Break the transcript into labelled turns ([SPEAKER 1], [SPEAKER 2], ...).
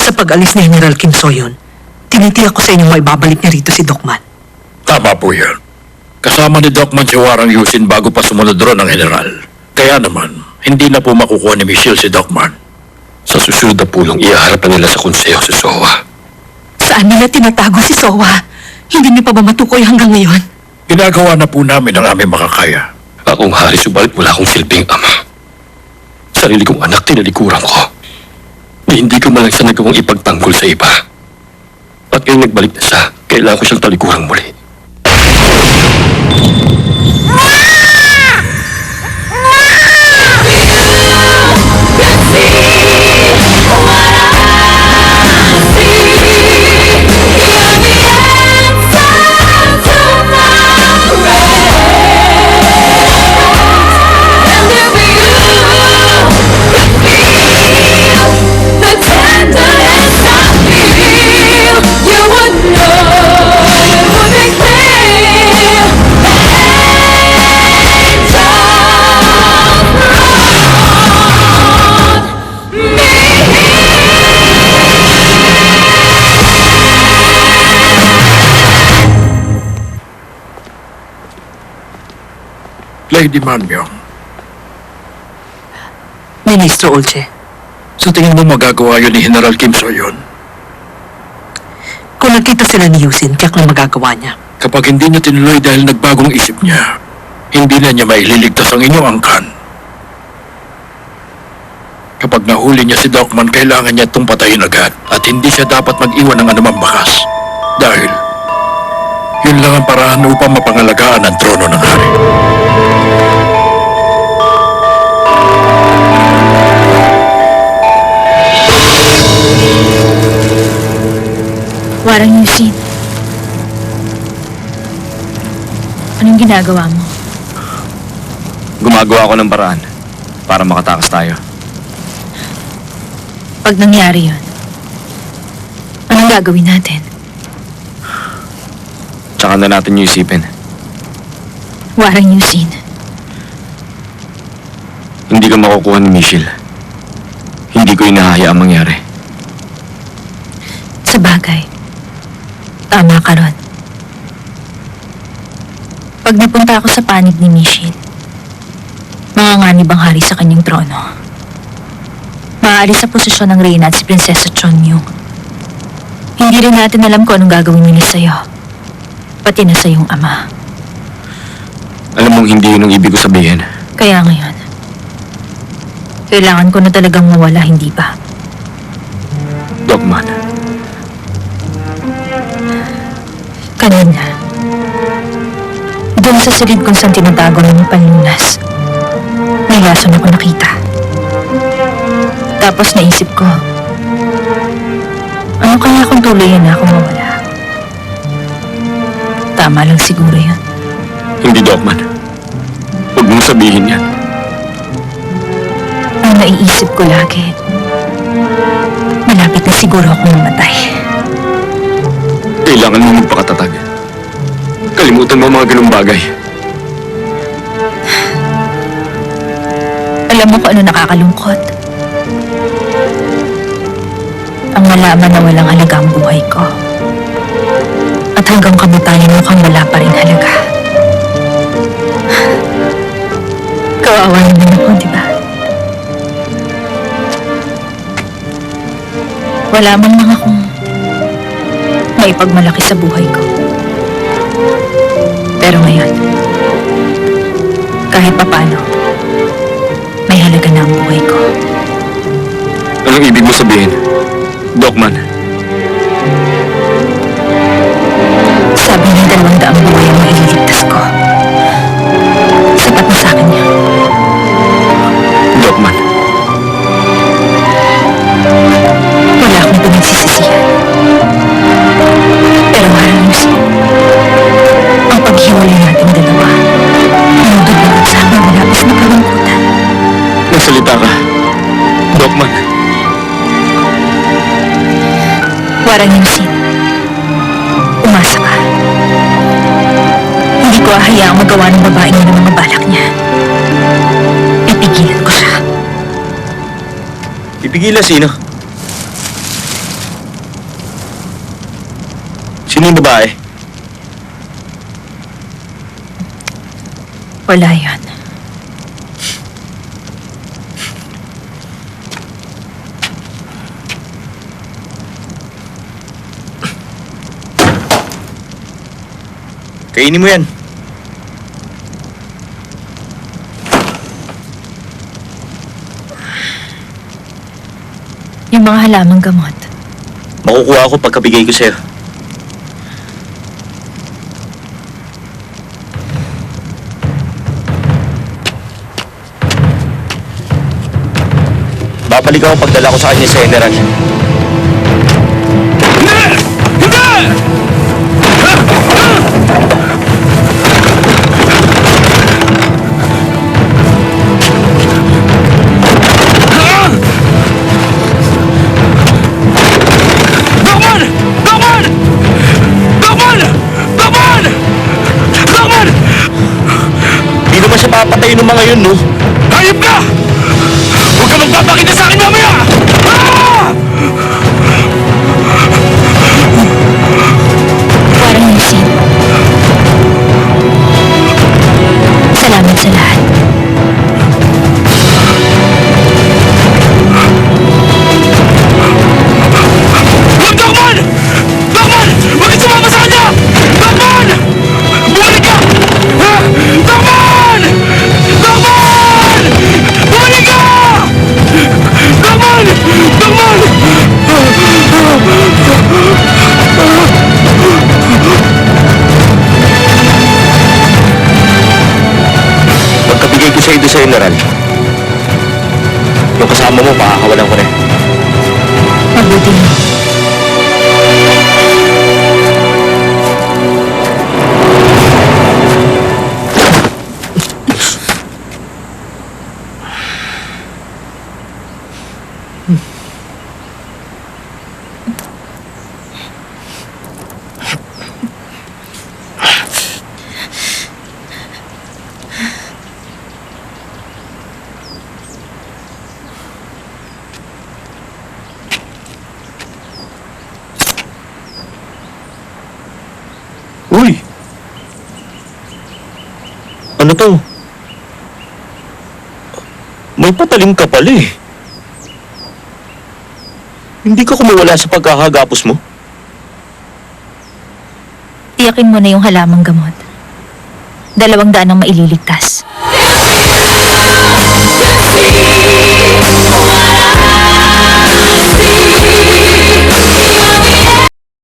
[SPEAKER 1] Sa pag-alis ni General Kim Soyon, tinitiyak ko sa inyo maibabalik niya rito si Dokman.
[SPEAKER 2] Tama po yan. Kasama ni Docman si Warang Yusin bago pa sumunod ron ang general. Kaya naman, hindi na po makukuha ni Michelle si Docman.
[SPEAKER 3] Sa susunod na pulong, ihaharap na nila sa konseho si Sowa.
[SPEAKER 1] Saan nila tinatago si Sowa? Hindi niyo pa ba matukoy hanggang ngayon?
[SPEAKER 2] Ginagawa na po namin ang aming makakaya.
[SPEAKER 3] Akong hari, subalit wala akong silbing ama. Sarili kong anak, tinalikuran ko. Hindi ko malang siya nagawang ipagtanggol sa iba. At ngayong nagbalik na siya, kailangan ko siyang talikuran muli.
[SPEAKER 2] Lady Manmyong,
[SPEAKER 1] Ministro Olche,
[SPEAKER 2] sa tingin mo magagawa yun ni General Kim Soyon?
[SPEAKER 1] kung nakita sila ni Yusin, tiyak lang magagawa niya.
[SPEAKER 2] Kapag hindi niya tinuloy dahil nagbagong isip niya, hindi na niya maililigtas ang inyong angkan. Kapag nahuli niya si Docman, kailangan niya itong patayin agad at hindi siya dapat mag-iwan ng anumang bakas. Dahil, yun lang ang paraan upang mapangalagaan ang trono ng hari.
[SPEAKER 4] Warang Yusin. Anong ginagawa mo?
[SPEAKER 5] Gumagawa ako ng paraan para makatakas tayo.
[SPEAKER 4] Pag nangyari yun, anong gagawin natin?
[SPEAKER 5] Tsaka na natin yung isipin.
[SPEAKER 4] Warang Yusin.
[SPEAKER 5] Hindi ka makukuha ni Michelle. Hindi ko inahaya ang mangyari.
[SPEAKER 4] Sa bagay, tama ka ron. Pag napunta ako sa panig ni Michelle, manganganib ang hari sa kanyang trono. Maaari sa posisyon ng reyna at si Prinsesa Chonmyung. Hindi rin natin alam kung anong gagawin nila sa'yo. Pati na sa iyong ama.
[SPEAKER 5] Alam mong hindi yun ang ibig ko sabihin.
[SPEAKER 4] Kaya ngayon, kailangan ko na talagang mawala, hindi ba?
[SPEAKER 5] Docman,
[SPEAKER 4] Kanina, doon sa silid kung saan tinatago ng panlunas, may lason ako nakita. Tapos naisip ko, ano kaya kung tuluyan na akong mawala? Tama lang siguro yun.
[SPEAKER 5] hindi Docman. Huwag mong sabihin yan.
[SPEAKER 4] Ang naiisip ko lagi, malapit na siguro akong mamatay.
[SPEAKER 5] Kailangan mo magpakatatag. Kalimutan mo ang mga ganung bagay.
[SPEAKER 4] Alam mo kung ano nakakalungkot? Ang malaman na walang halaga ang buhay ko. At hanggang kamatayan mukhang wala pa rin halaga. Kawawa naman ako, di ba? Wala man lang akong maipagmalaki sa buhay ko. Pero ngayon, kahit papano, may halaga na ang buhay ko.
[SPEAKER 5] Anong ibig mo sabihin? Docman,
[SPEAKER 4] Sabi niya 200 buhay ang maililigtas ko. Sapat na sa akin yun.
[SPEAKER 5] Docman,
[SPEAKER 4] Wala akong pinagsisisihan. Pero walang Lucy, ang paghiwalay nating dalawa, pinudulungan sa aking malapis na kalungkutan.
[SPEAKER 5] magsalita ka. Docman,
[SPEAKER 4] Warang Lucy, umasa ka. Hindi ko hahayaang magawa ng babaeng yun ang mga balak niya. Pipigilan ko siya.
[SPEAKER 5] pipigilan sino? Sino yung babae?
[SPEAKER 4] Wala yun.
[SPEAKER 5] Kainin mo yan.
[SPEAKER 4] Yung mga halamang gamot.
[SPEAKER 5] Makukuha ako pagkabigay ko sa'yo. Babalik ako pagdala ko sa kanya sa General.
[SPEAKER 2] Dokman! Dokman! Dokman! Dokman! Dokman!
[SPEAKER 5] Hindi naman siya papatay ng mga yun, no?
[SPEAKER 2] Hayop ka! Huwag ka magpapakita sa akin mamaya! Ah!
[SPEAKER 4] Parang Lucid. Salamat sa lahat.
[SPEAKER 2] Huwag, Dokman! Dokman! Huwag kang sumama sa kanya! Dokman! Bumalik ka! Ah! Dokman! Dokman! Bumalik ka! Dokman! Dokman!
[SPEAKER 5] Pagkabigay ko sa'yo doon sa General, yung kasama mo, pakakawalan ko na.
[SPEAKER 4] Mabuti mo.
[SPEAKER 5] Uy! Ano to? May patalim ka pala eh. Hindi ka kumawala sa pagkakagapos mo?
[SPEAKER 4] Tiyakin mo na yung halamang gamot. 200 ang maililigtas.